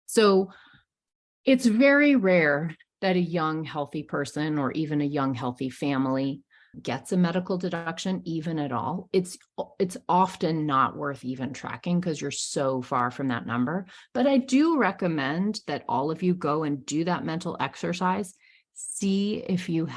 So it's very rare that a young, healthy person or even a young, healthy family gets a medical deduction, even at all. It's often not worth even tracking because you're so far from that number. But I do recommend that all of you go and do that mental exercise. See if you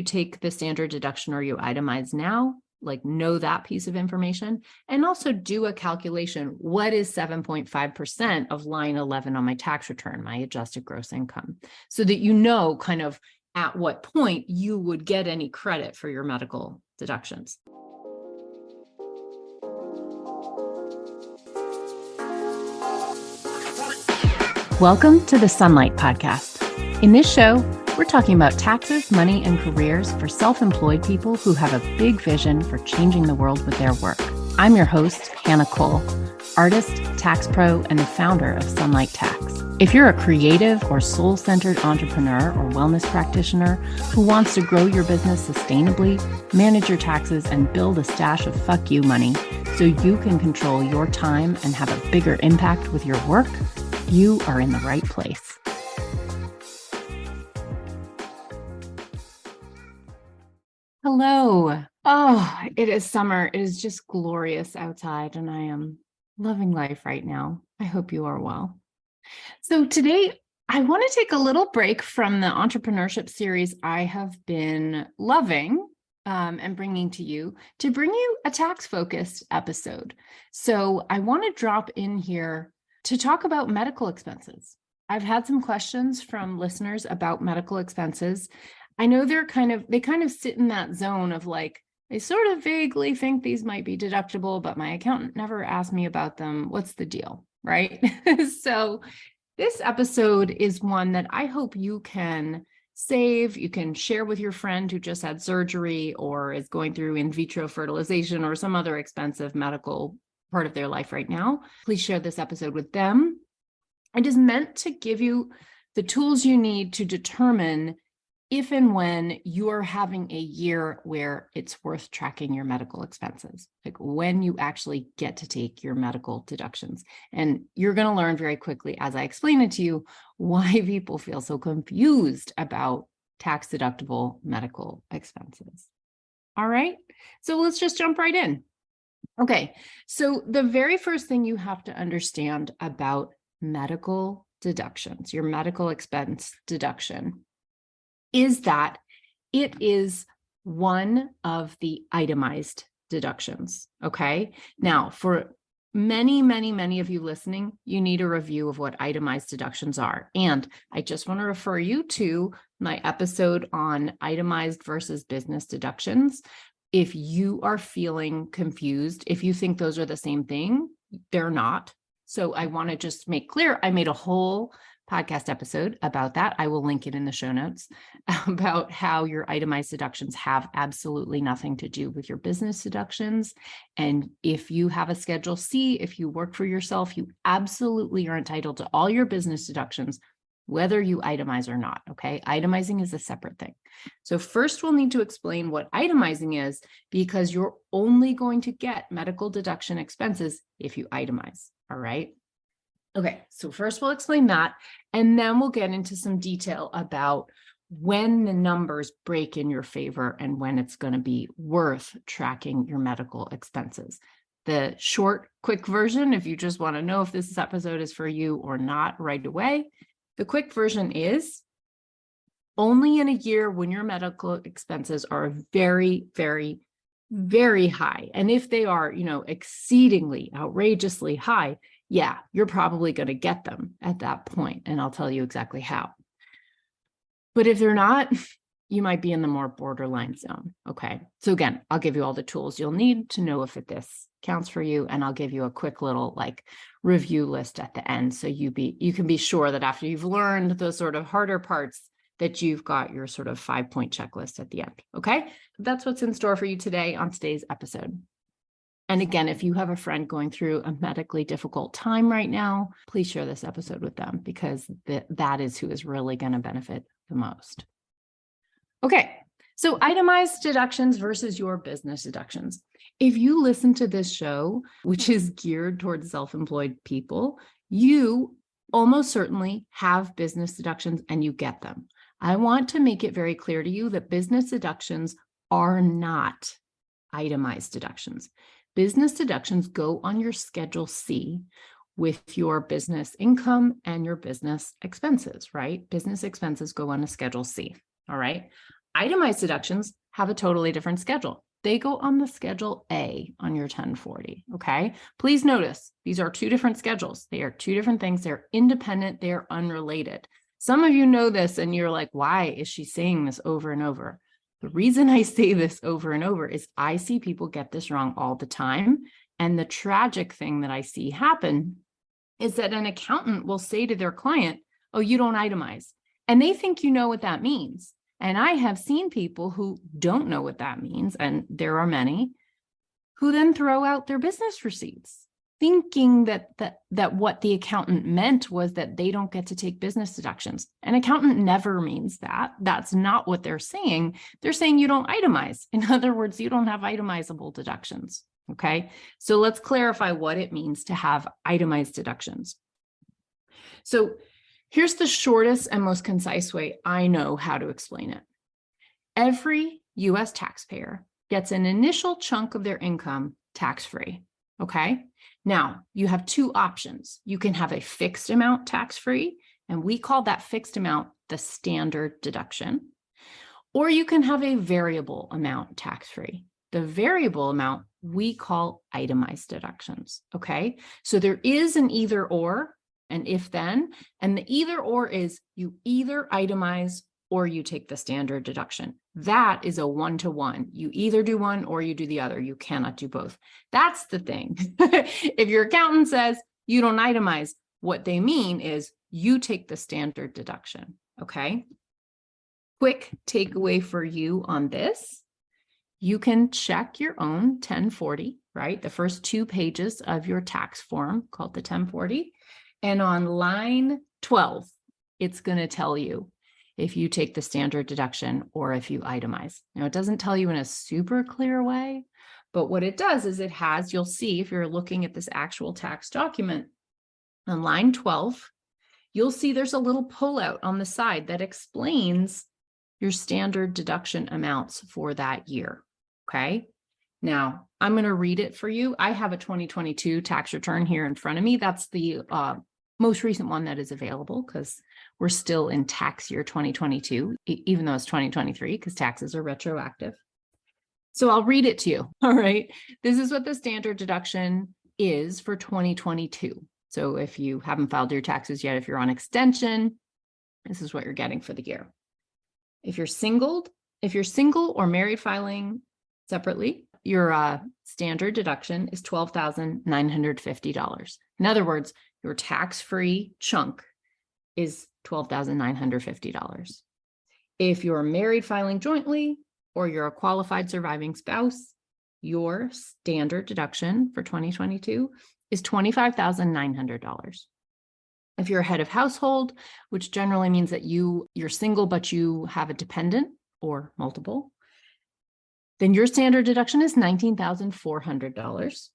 take the standard deduction or you itemize now, like know that piece of information, and also do a calculation. What is 7.5% of line 11 on my tax return, my adjusted gross income, so that you know kind of at what point you would get any credit for your medical deductions. Welcome to the Sunlight Podcast. In this show, we're talking about taxes, money, and careers for self-employed people who have a big vision for changing the world with their work. I'm your host, Hannah Cole, artist, tax pro, and the founder of Sunlight Tax. If you're a creative or soul-centered entrepreneur or wellness practitioner who wants to grow your business sustainably, manage your taxes, and build a stash of fuck you money so you can control your time and have a bigger impact with your work, you are in the right place. Hello. Oh, it is summer. It is just glorious outside, and I am loving life right now. I hope you are well. So today, I want to take a little break from the entrepreneurship series I have been loving and bringing to you to bring you a tax-focused episode. So I want to drop in here to talk about medical expenses. I've had some questions from listeners about medical expenses. I know they kind of sit in that zone of like, they sort of vaguely think these might be deductible, but my accountant never asked me about them. What's the deal, right? So this episode is one that I hope you can save. You can share with your friend who just had surgery or is going through in vitro fertilization or some other expensive medical part of their life right now. Please share this episode with them. It is meant to give you the tools you need to determine if and when you are having a year where it's worth tracking your medical expenses, like when you actually get to take your medical deductions. And you're going to learn very quickly, as I explain it to you, why people feel so confused about tax deductible medical expenses. All right, so let's just jump right in. Okay, so the very first thing you have to understand about medical deductions, your medical expense deduction, is that it is one of the itemized deductions, okay? Now, for many, many, many of you listening, you need a review of what itemized deductions are. And I just want to refer you to my episode on itemized versus business deductions. If you are feeling confused, if you think those are the same thing, they're not. So I want to just make clear, I made a whole podcast episode about that. I will link it in the show notes about how your itemized deductions have absolutely nothing to do with your business deductions. And if you have a Schedule C, if you work for yourself, you absolutely are entitled to all your business deductions, whether you itemize or not, okay? Itemizing is a separate thing. So first we'll need to explain what itemizing is, because you're only going to get medical deduction expenses if you itemize, all right? Okay, so first we'll explain that, and then we'll get into some detail about when the numbers break in your favor and when it's going to be worth tracking your medical expenses. The short, quick version, if you just want to know if this episode is for you or not right away, the quick version is only in a year when your medical expenses are very, very, very high. And if they are, exceedingly, outrageously high, yeah, you're probably going to get them at that point, and I'll tell you exactly how. But if they're not, you might be in the more borderline zone, okay? So again, I'll give you all the tools you'll need to know if this counts for you, and I'll give you a quick little review list at the end, so you can be sure that after you've learned those sort of harder parts, that you've got your sort of 5-point checklist at the end, okay? That's what's in store for you today on today's episode. And again, if you have a friend going through a medically difficult time right now, please share this episode with them, because that is who is really going to benefit the most. Okay, so itemized deductions versus your business deductions. If you listen to this show, which is geared towards self-employed people, you almost certainly have business deductions and you get them. I want to make it very clear to you that business deductions are not itemized deductions. Business deductions go on your Schedule C with your business income and your business expenses, right? Business expenses go on a Schedule C, all right? Itemized deductions have a totally different schedule. They go on the Schedule A on your 1040, okay? Please notice, these are two different schedules. They are two different things. They're independent. They're unrelated. Some of you know this and you're like, why is she saying this over and over? The reason I say this over and over is I see people get this wrong all the time. And the tragic thing that I see happen is that an accountant will say to their client, oh, you don't itemize. And they think you know what that means. And I have seen people who don't know what that means, and there are many, who then throw out their business receipts, thinking that what the accountant meant was that they don't get to take business deductions. An accountant never means that. That's not what they're saying. They're saying you don't itemize. In other words, you don't have itemizable deductions. Okay, so let's clarify what it means to have itemized deductions. So here's the shortest and most concise way I know how to explain it. Every US taxpayer gets an initial chunk of their income tax-free, okay? Now, you have two options. You can have a fixed amount tax-free, and we call that fixed amount the standard deduction, or you can have a variable amount tax-free. The variable amount we call itemized deductions, okay? So there is an either or, an if then, and the either or is you either itemize or you take the standard deduction. That is a one-to-one. You either do one or you do the other. You cannot do both. That's the thing. If your accountant says you don't itemize, what they mean is you take the standard deduction, okay? Quick takeaway for you on this. You can check your own 1040, right? The first 2 pages of your tax form called the 1040. And on line 12, it's going to tell you if you take the standard deduction or if you itemize. Now, it doesn't tell you in a super clear way, but what it does is it has, you'll see if you're looking at this actual tax document, on line 12, you'll see there's a little pullout on the side that explains your standard deduction amounts for that year, okay? Now, I'm going to read it for you. I have a 2022 tax return here in front of me. That's the most recent one that is available because we're still in tax year 2022, even though it's 2023 because taxes are retroactive. So I'll read it to you. All right. This is what the standard deduction is for 2022. So if you haven't filed your taxes yet, if you're on extension, this is what you're getting for the year. If you're single or married filing separately, your standard deduction is $12,950. In other words, your tax-free chunk is $12,950. If you're married filing jointly or you're a qualified surviving spouse, your standard deduction for 2022 is $25,900. If you're a head of household, which generally means that you're single, but you have a dependent or multiple, then your standard deduction is $19,400.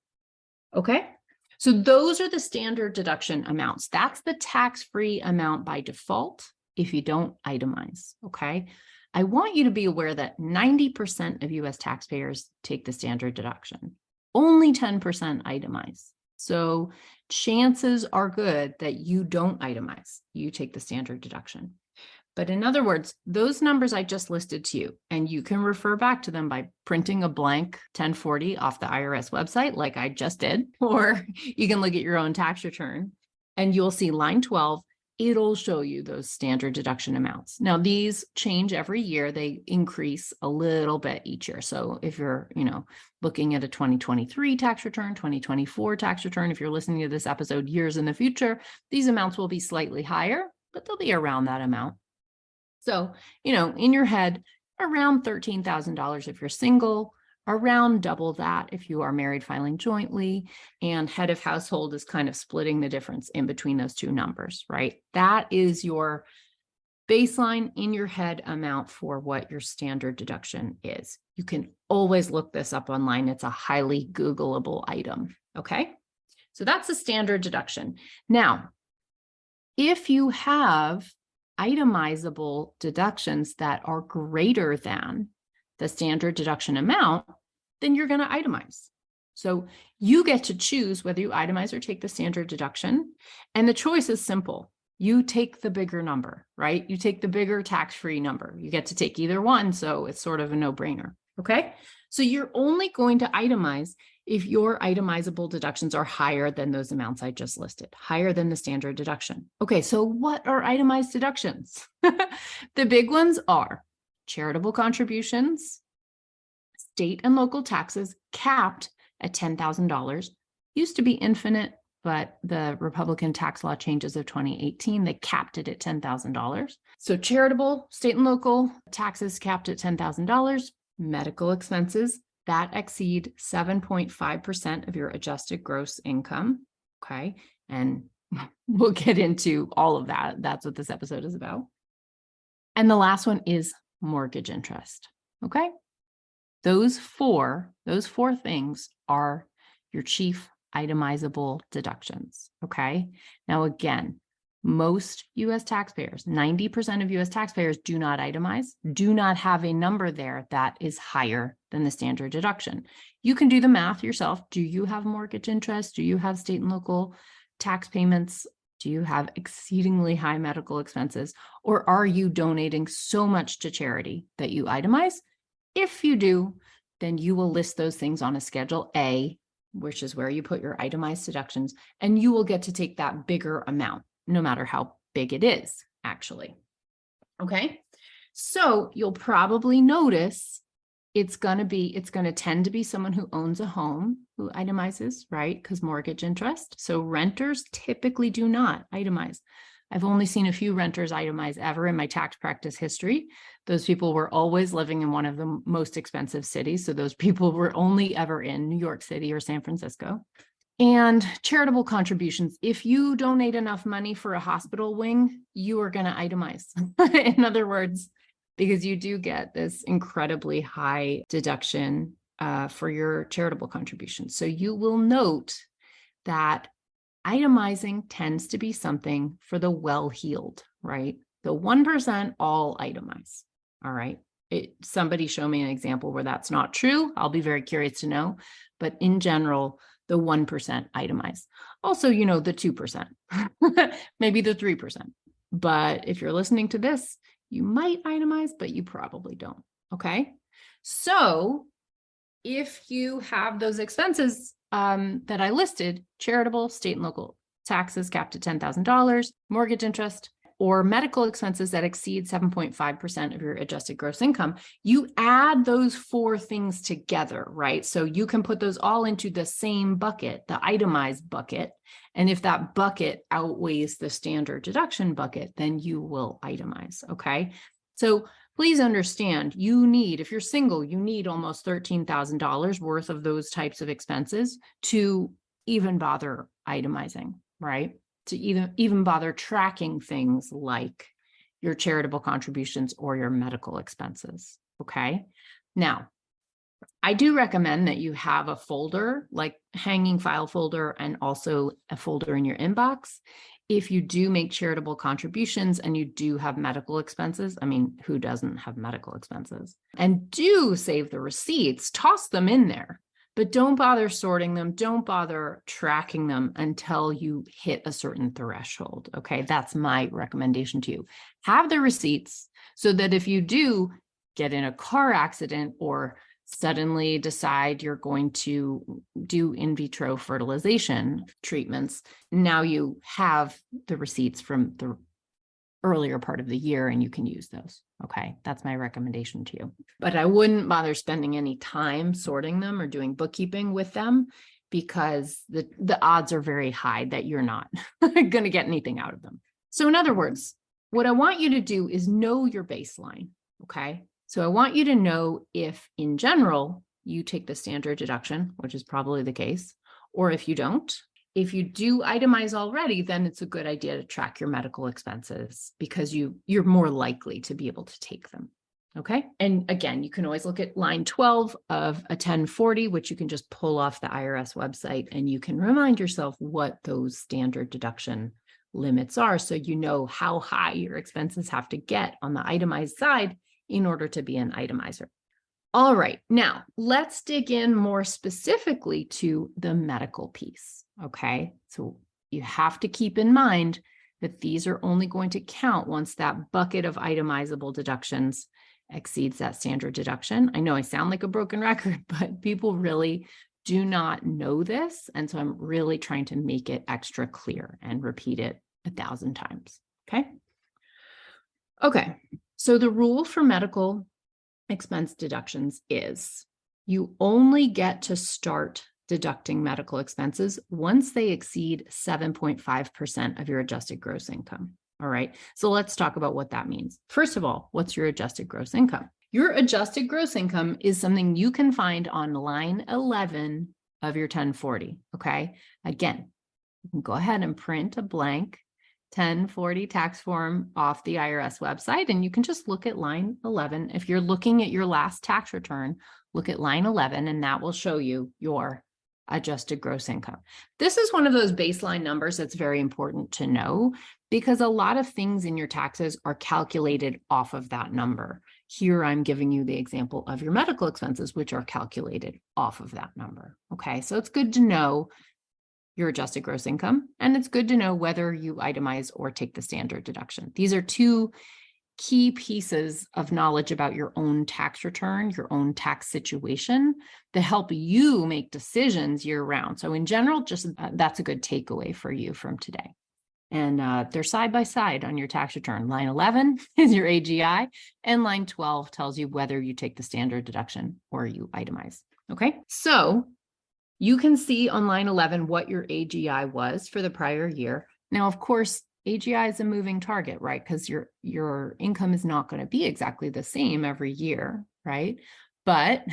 Okay. So those are the standard deduction amounts. That's the tax-free amount by default if you don't itemize. Okay. I want you to be aware that 90% of US taxpayers take the standard deduction. Only 10% itemize. So chances are good that you don't itemize. You take the standard deduction. But in other words, those numbers I just listed to you, and you can refer back to them by printing a blank 1040 off the IRS website like I just did, or you can look at your own tax return and you'll see line 12, it'll show you those standard deduction amounts. Now, these change every year. They increase a little bit each year. So if you're, looking at a 2023 tax return, 2024 tax return, if you're listening to this episode years in the future, these amounts will be slightly higher, but they'll be around that amount. So, in your head, around $13,000 if you're single, around double that if you are married filing jointly, and head of household is kind of splitting the difference in between those two numbers, right? That is your baseline in your head amount for what your standard deduction is. You can always look this up online. It's a highly Googleable item, okay? So that's a standard deduction. Now, If you have itemizable deductions that are greater than the standard deduction amount, then you're going to itemize. So you get to choose whether you itemize or take the standard deduction. And the choice is simple. You take the bigger number, right? You take the bigger tax-free number. You get to take either one. So it's sort of a no-brainer. Okay. So you're only going to itemize if your itemizable deductions are higher than those amounts I just listed, higher than the standard deduction. Okay. So what are itemized deductions? The big ones are charitable contributions, state and local taxes capped at $10,000, used to be infinite, but the Republican tax law changes of 2018, they capped it at $10,000. So charitable, state and local taxes capped at $10,000, medical expenses that exceed 7.5% of your adjusted gross income. Okay. And we'll get into all of that. That's what this episode is about. And the last one is mortgage interest. Okay. Those four things are your chief itemizable deductions. Okay. Now, again, most US taxpayers, 90% of US taxpayers do not itemize, do not have a number there that is higher than the standard deduction. You can do the math yourself. Do you have mortgage interest? Do you have state and local tax payments? Do you have exceedingly high medical expenses? Or are you donating so much to charity that you itemize? If you do, then you will list those things on a Schedule A, which is where you put your itemized deductions, and you will get to take that bigger amount, no matter how big it is, actually. Okay, so you'll probably notice it's going to tend to be someone who owns a home who itemizes, right? Because mortgage interest. So renters typically do not itemize. I've only seen a few renters itemize ever in my tax practice history. Those people were always living in one of the most expensive cities. So those people were only ever in New York City or San Francisco. And charitable contributions. If you donate enough money for a hospital wing, you are going to itemize. In other words, because you do get this incredibly high deduction for your charitable contributions. So you will note that itemizing tends to be something for the well-heeled, right? The 1% all itemize, all right? Somebody show me an example where that's not true. I'll be very curious to know. But in general, the 1% itemize. Also, the 2%, maybe the 3%. But if you're listening to this, you might itemize, but you probably don't, okay? So if you have those expenses that I listed, charitable, state and local taxes capped at $10,000, mortgage interest, or medical expenses that exceed 7.5% of your adjusted gross income, you add those four things together, right? So you can put those all into the same bucket, the itemized bucket. And if that bucket outweighs the standard deduction bucket, then you will itemize, okay? So please understand, if you're single, you need almost $13,000 worth of those types of expenses to even bother itemizing, right? To even bother tracking things like your charitable contributions or your medical expenses, okay? Now, I do recommend that you have a folder, like hanging file folder, and also a folder in your inbox. If you do make charitable contributions and you do have medical expenses, I mean, who doesn't have medical expenses? And do save the receipts, toss them in there, but don't bother sorting them. Don't bother tracking them until you hit a certain threshold, okay? That's my recommendation to you. Have the receipts so that if you do get in a car accident or suddenly decide you're going to do in vitro fertilization treatments, now you have the receipts from the earlier part of the year and you can use those. Okay, that's my recommendation to you. But I wouldn't bother spending any time sorting them or doing bookkeeping with them because the odds are very high that you're not going to get anything out of them. So in other words, what I want you to do is know your baseline, okay? So I want you to know if, in general, you take the standard deduction, which is probably the case, or if you don't. If you do itemize already, then it's a good idea to track your medical expenses because you're more likely to be able to take them, okay? And again, you can always look at line 12 of a 1040, which you can just pull off the IRS website, and you can remind yourself what those standard deduction limits are, so you know how high your expenses have to get on the itemized side in order to be an itemizer. All right, now let's dig in more specifically to the medical piece, okay? So you have to keep in mind that these are only going to count once that bucket of itemizable deductions exceeds that standard deduction. I know I sound like a broken record, but people really do not know this. And so I'm really trying to make it extra clear and repeat it 1,000 times, okay? Okay, so the rule for medical expense deductions is you only get to start deducting medical expenses once they exceed 7.5% of your adjusted gross income. All right, so let's talk about what that means. First of all, what's your adjusted gross income? Your adjusted gross income is something you can find on line 11 of your 1040, okay? Again, you can go ahead and print a blank 1040 tax form off the IRS website, and you can just look at line 11. If you're looking at your last tax return, look at line 11, and that will show you your adjusted gross income. This is one of those baseline numbers that's very important to know because a lot of things in your taxes are calculated off of that number. Here, I'm giving you the example of your medical expenses, which are calculated off of that number. Okay, so it's good to know your adjusted gross income, and it's good to know whether you itemize or take the standard deduction. These are two key pieces of knowledge about your own tax return, your own tax situation, to help you make decisions year round. So in general, just that's a good takeaway for you from today. And they're side by side on your tax return. Line 11 is your AGI, and line 12 tells you whether you take the standard deduction or you itemize. Okay, so you can see on line 11 what your AGI was for the prior year. Now, of course, AGI is a moving target, right? Because your income is not going to be exactly the same every year, right? But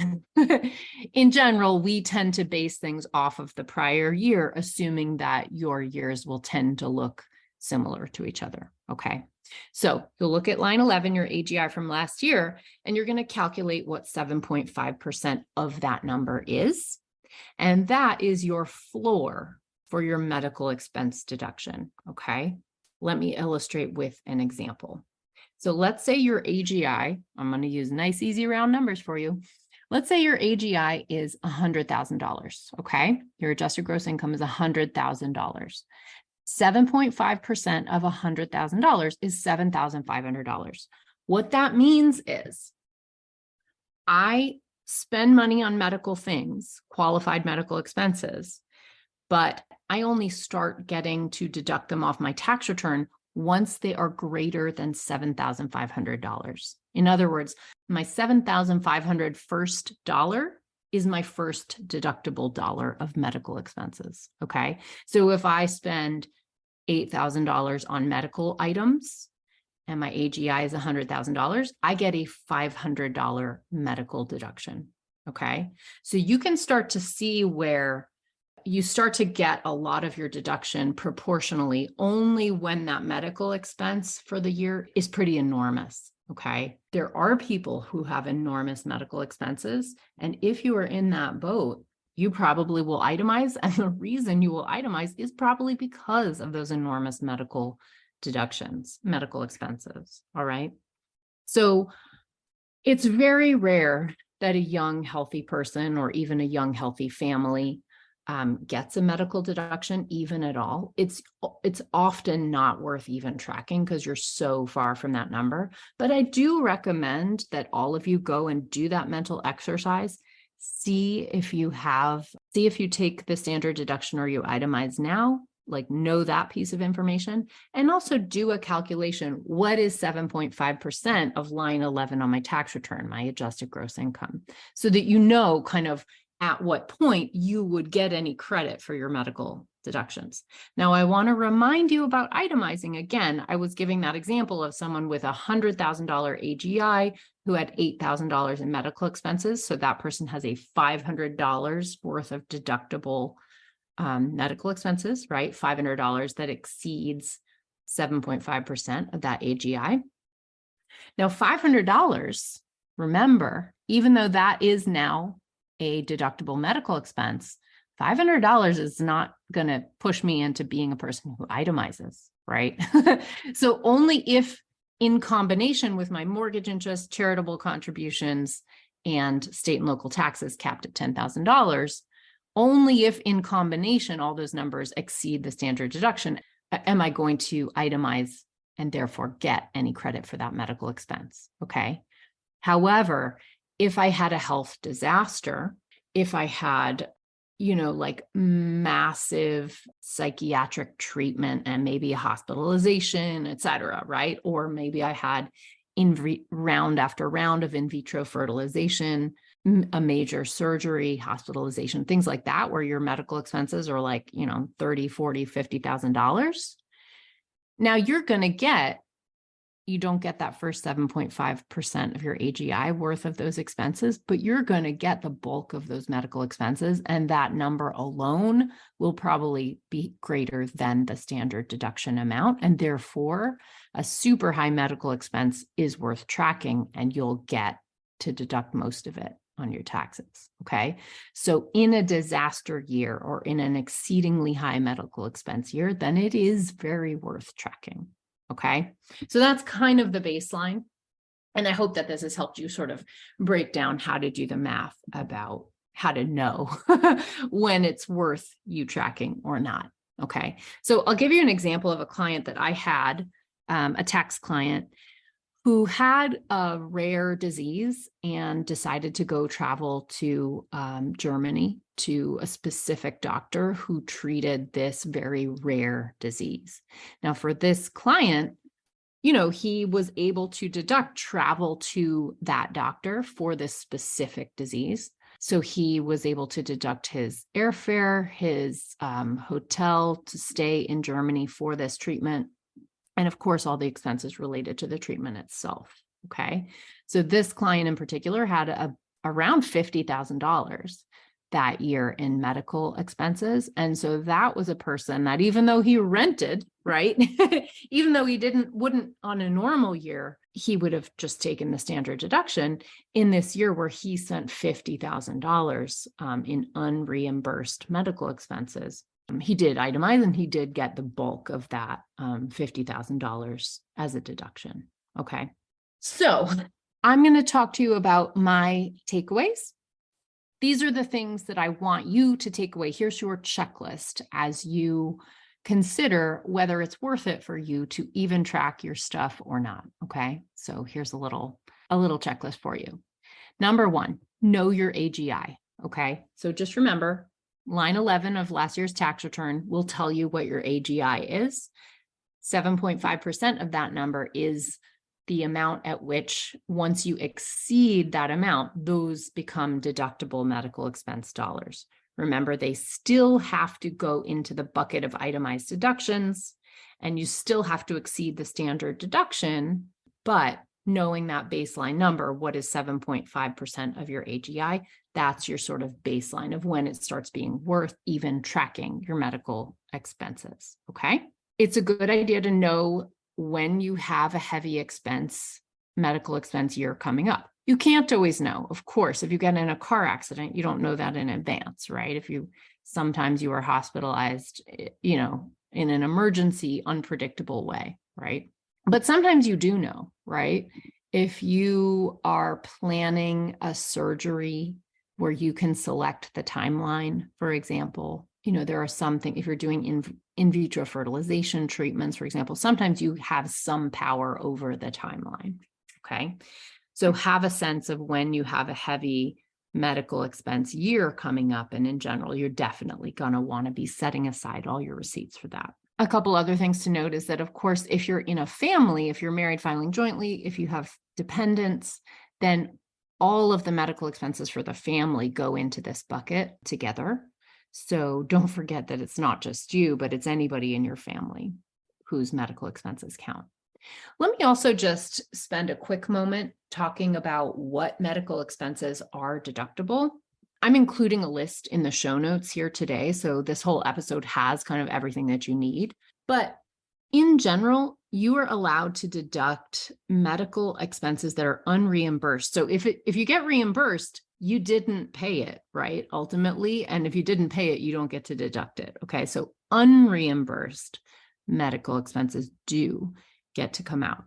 in general, we tend to base things off of the prior year, assuming that your years will tend to look similar to each other, okay? So you'll look at line 11, your AGI from last year, and you're going to calculate what 7.5% of that number is. And that is your floor for your medical expense deduction, okay? Let me illustrate with an example. So let's say your AGI, I'm going to use nice, easy, round numbers for you. Let's say your AGI is $100,000, okay? Your adjusted gross income is $100,000. 7.5% of $100,000 is $7,500. What that means is I spend money on medical things, qualified medical expenses, but I only start getting to deduct them off my tax return once they are greater than $7,500. In other words, my $7,500 first dollar is my first deductible dollar of medical expenses, okay? So if I spend $8,000 on medical items and my AGI is $100,000, I get a $500 medical deduction, okay? So you can start to see where you start to get a lot of your deduction proportionally only when that medical expense for the year is pretty enormous, okay? There are people who have enormous medical expenses, and if you are in that boat, you probably will itemize, and the reason you will itemize is probably because of those enormous medical deductions, medical expenses, all right? So it's very rare that a young, healthy person or even a young, healthy family gets a medical deduction even at all. It's often not worth even tracking because you're so far from that number. But I do recommend that all of you go and do that mental exercise. See if you take the standard deduction or you itemize now, like know that piece of information, and also do a calculation. What is 7.5% of line 11 on my tax return, my adjusted gross income, so that you know kind of at what point you would get any credit for your medical deductions. Now, I want to remind you about itemizing. Again, I was giving that example of someone with $100,000 AGI who had $8,000 in medical expenses. So that person has a $500 worth of deductible medical expenses, right? $500 that exceeds 7.5% of that AGI. Now, $500, remember, even though that is now a deductible medical expense, $500 is not going to push me into being a person who itemizes, right? So only if in combination with my mortgage interest, charitable contributions, and state and local taxes capped at $10,000, only if in combination all those numbers exceed the standard deduction am I going to itemize and therefore get any credit for that medical expense, okay? However, if I had a health disaster, if I had, like massive psychiatric treatment and maybe a hospitalization, et cetera, right? Or maybe I had round after round of in vitro fertilization, a major surgery, hospitalization, things like that, where your medical expenses are like, $30,000, $40,000, $50,000. Now you don't get that first 7.5% of your AGI worth of those expenses, but you're going to get the bulk of those medical expenses. And that number alone will probably be greater than the standard deduction amount. And therefore, a super high medical expense is worth tracking, and you'll get to deduct most of it on your taxes. Okay. So in a disaster year or in an exceedingly high medical expense year, then it is very worth tracking. Okay, so that's kind of the baseline. And I hope that this has helped you sort of break down how to do the math about how to know when it's worth you tracking or not. Okay, so I'll give you an example of a client that I had, a tax client who had a rare disease and decided to go travel to Germany to a specific doctor who treated this very rare disease. Now, for this client, he was able to deduct travel to that doctor for this specific disease. So he was able to deduct his airfare, his hotel to stay in Germany for this treatment, and of course, all the expenses related to the treatment itself. Okay. So this client in particular had around $50,000 that year in medical expenses. And so that was a person that, even though he rented, right, even though he wouldn't on a normal year, he would have just taken the standard deduction. In this year where he spent $50,000 in unreimbursed medical expenses, he did itemize and he did get the bulk of that $50,000 as a deduction. Okay. So I'm going to talk to you about my takeaways. These are the things that I want you to take away. Here's your checklist as you consider whether it's worth it for you to even track your stuff or not. Okay. So here's a little checklist for you. Number 1, know your AGI. Okay. So just remember, line 11 of last year's tax return will tell you what your AGI is. 7.5% of that number is the amount at which, once you exceed that amount, those become deductible medical expense dollars. Remember, they still have to go into the bucket of itemized deductions, and you still have to exceed the standard deduction. But knowing that baseline number, what is 7.5% of your AGI, that's your sort of baseline of when it starts being worth even tracking your medical expenses. Okay. It's a good idea to know when you have a heavy medical expense year coming up. You can't always know. Of course, if you get in a car accident, you don't know that in advance, right? Sometimes you are hospitalized, in an emergency, unpredictable way, right? But sometimes you do know, right? If you are planning a surgery where you can select the timeline, for example, there are some things, if you're doing in vitro fertilization treatments, for example, sometimes you have some power over the timeline. Okay. So have a sense of when you have a heavy medical expense year coming up. And in general, you're definitely going to want to be setting aside all your receipts for that. A couple other things to note is that, of course, if you're in a family, if you're married filing jointly, if you have dependents, then all of the medical expenses for the family go into this bucket together. So don't forget that it's not just you, but it's anybody in your family whose medical expenses count. Let me also just spend a quick moment talking about what medical expenses are deductible. I'm including a list in the show notes here today. So this whole episode has kind of everything that you need. But in general, you are allowed to deduct medical expenses that are unreimbursed. So if you get reimbursed, you didn't pay it, right? Ultimately. And if you didn't pay it, you don't get to deduct it. Okay. So unreimbursed medical expenses do get to come out.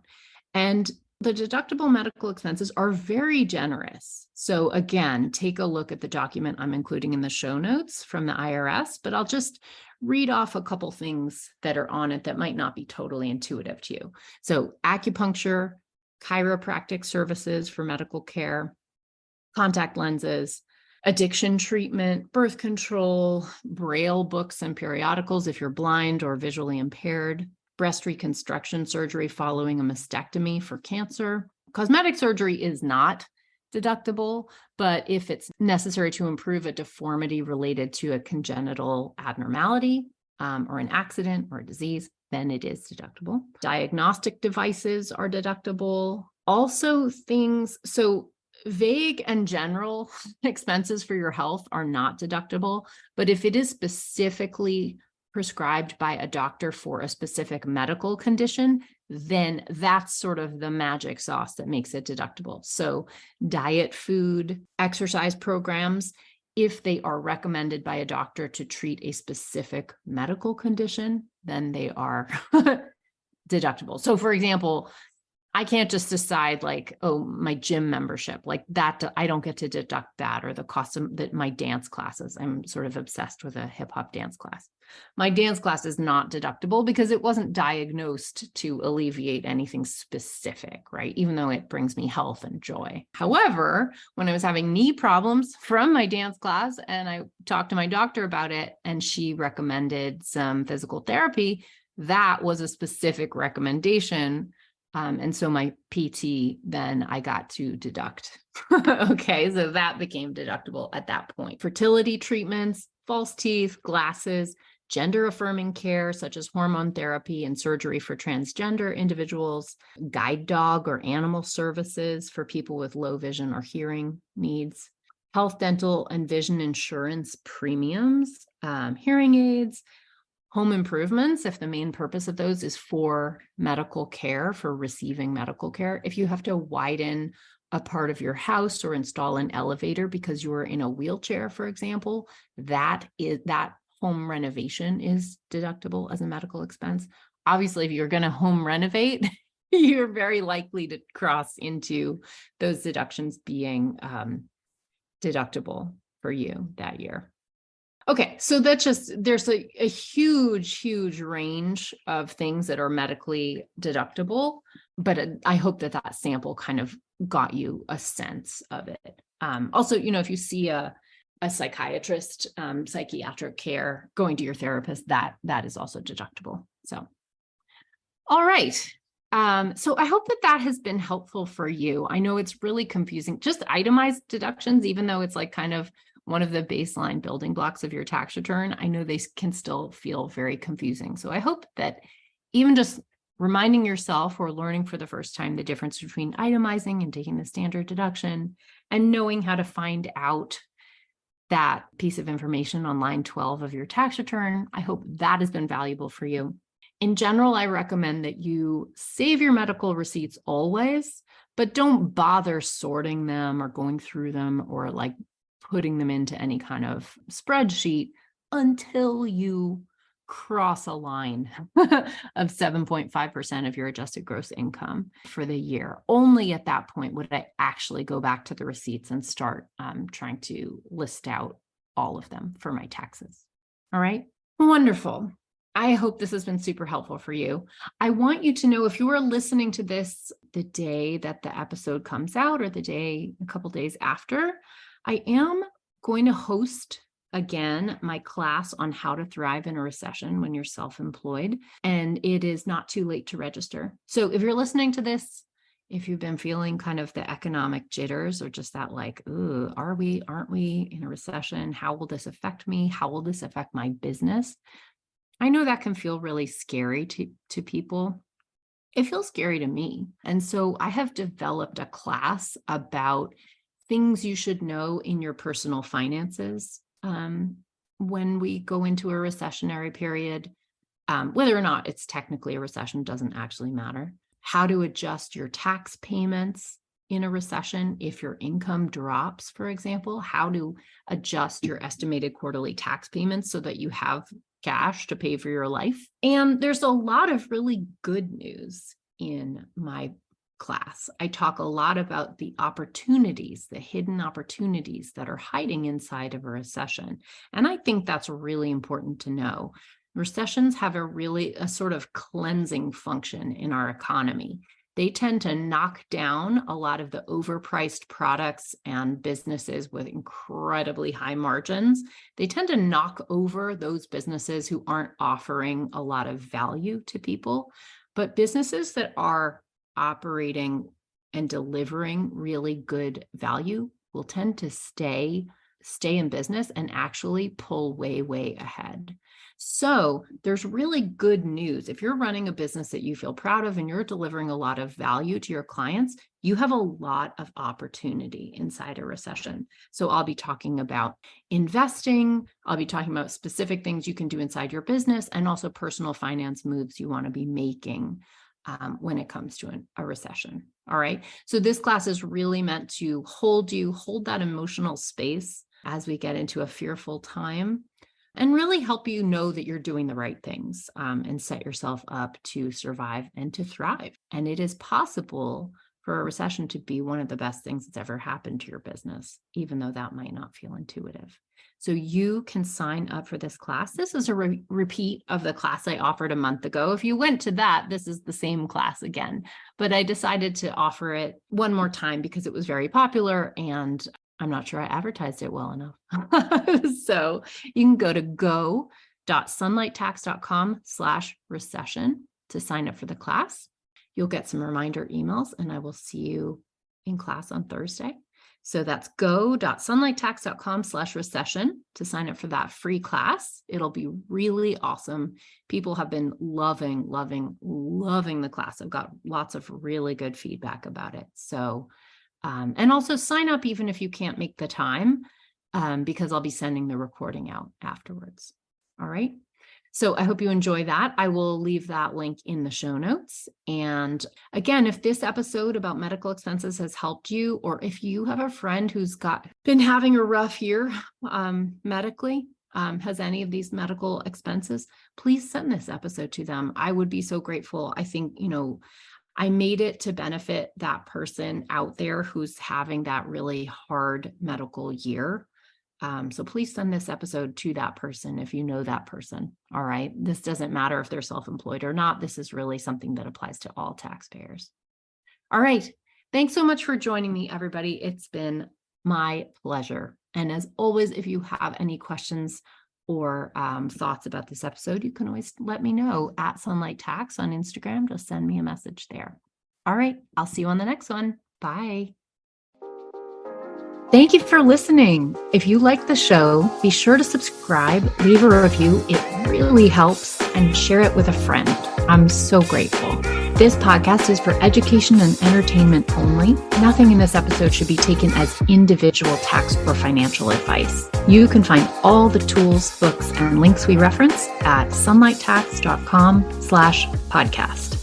And the deductible medical expenses are very generous. So again, take a look at the document I'm including in the show notes from the IRS, but I'll just read off a couple things that are on it that might not be totally intuitive to you. So acupuncture, chiropractic services for medical care, contact lenses, addiction treatment, birth control, Braille books and periodicals if you're blind or visually impaired, breast reconstruction surgery following a mastectomy for cancer. Cosmetic surgery is not deductible, but if it's necessary to improve a deformity related to a congenital abnormality or an accident or a disease, then it is deductible. Diagnostic devices are deductible. Also things, so vague and general expenses for your health are not deductible, but if it is specifically prescribed by a doctor for a specific medical condition, then that's sort of the magic sauce that makes it deductible. So diet, food, exercise programs, if they are recommended by a doctor to treat a specific medical condition, then they are deductible. So for example, I can't just decide like, oh, my gym membership, like that, I don't get to deduct that, or the cost of my dance classes. I'm sort of obsessed with a hip hop dance class. My dance class is not deductible because it wasn't diagnosed to alleviate anything specific, right? Even though it brings me health and joy. However, when I was having knee problems from my dance class and I talked to my doctor about it and she recommended some physical therapy, that was a specific recommendation. And so my PT, then I got to deduct. Okay, so that became deductible at that point. Fertility treatments, false teeth, glasses, gender affirming care, such as hormone therapy and surgery for transgender individuals, guide dog or animal services for people with low vision or hearing needs, health, dental, and vision insurance premiums, hearing aids, home improvements, if the main purpose of those is for medical care, for receiving medical care. If you have to widen a part of your house or install an elevator because you're in a wheelchair, for example, that home renovation is deductible as a medical expense. Obviously, if you're going to home renovate, you're very likely to cross into those deductions being deductible for you that year. Okay, so that's just, there's a huge range of things that are medically deductible, but I hope that sample kind of got you a sense of it. Also, if you see a psychiatrist, psychiatric care, going to your therapist, that is also deductible. So, all right. So I hope that has been helpful for you. I know it's really confusing, just itemized deductions, even though it's like kind of one of the baseline building blocks of your tax return. I know they can still feel very confusing. So I hope that even just reminding yourself or learning for the first time the difference between itemizing and taking the standard deduction and knowing how to find out that piece of information on line 12 of your tax return, I hope that has been valuable for you. In general, I recommend that you save your medical receipts always, but don't bother sorting them or going through them or like putting them into any kind of spreadsheet until you cross a line of 7.5% of your adjusted gross income for the year. Only at that point would I actually go back to the receipts and start trying to list out all of them for my taxes. All right, wonderful. I hope this has been super helpful for you. I want you to know, if you are listening to this the day that the episode comes out or the day, a couple days after, I am going to host again my class on how to thrive in a recession when you're self-employed, and it is not too late to register. So if you're listening to this, if you've been feeling kind of the economic jitters or just that like, ooh, aren't we in a recession? How will this affect me? How will this affect my business? I know that can feel really scary to people. It feels scary to me. And so I have developed a class about things you should know in your personal finances when we go into a recessionary period. Whether or not it's technically a recession doesn't actually matter. How to adjust your tax payments in a recession if your income drops, for example, how to adjust your estimated quarterly tax payments so that you have cash to pay for your life. And there's a lot of really good news in my class. I talk a lot about the opportunities, the hidden opportunities that are hiding inside of a recession. And I think that's really important to know. Recessions have a sort of cleansing function in our economy. They tend to knock down a lot of the overpriced products and businesses with incredibly high margins. They tend to knock over those businesses who aren't offering a lot of value to people. But businesses that are operating and delivering really good value will tend to stay in business and actually pull way ahead. So there's really good news. If you're running a business that you feel proud of and you're delivering a lot of value to your clients, you have a lot of opportunity inside a recession. So I'll be talking about investing. I'll be talking about specific things you can do inside your business and also personal finance moves you want to be making when it comes to a recession. All right. So this class is really meant to hold that emotional space as we get into a fearful time and really help you know that you're doing the right things and set yourself up to survive and to thrive. And it is possible for a recession to be one of the best things that's ever happened to your business, even though that might not feel intuitive. So you can sign up for this class. This is a repeat of the class I offered a month ago. If you went to that, this is the same class again, but I decided to offer it one more time because it was very popular and I'm not sure I advertised it well enough. So you can go to go.sunlighttax.com/recession to sign up for the class. You'll get some reminder emails and I will see you in class on Thursday. So that's go.sunlighttax.com/recession to sign up for that free class. It'll be really awesome. People have been loving the class. I've got lots of really good feedback about it. So and also sign up even if you can't make the time, because I'll be sending the recording out afterwards. All right. So I hope you enjoy that. I will leave that link in the show notes. And again, if this episode about medical expenses has helped you, or if you have a friend who's been having a rough year medically, has any of these medical expenses, please send this episode to them. I would be so grateful. I think, I made it to benefit that person out there who's having that really hard medical year. So please send this episode to that person if you know that person. All right. This doesn't matter if they're self-employed or not. This is really something that applies to all taxpayers. All right. Thanks so much for joining me, everybody. It's been my pleasure. And as always, if you have any questions or thoughts about this episode, you can always let me know at Sunlight Tax on Instagram. Just send me a message there. All right. I'll see you on the next one. Bye. Thank you for listening. If you like the show, be sure to subscribe, leave a review. It really helps, and share it with a friend. I'm so grateful. This podcast is for education and entertainment only. Nothing in this episode should be taken as individual tax or financial advice. You can find all the tools, books, and links we reference at sunlighttax.com/podcast.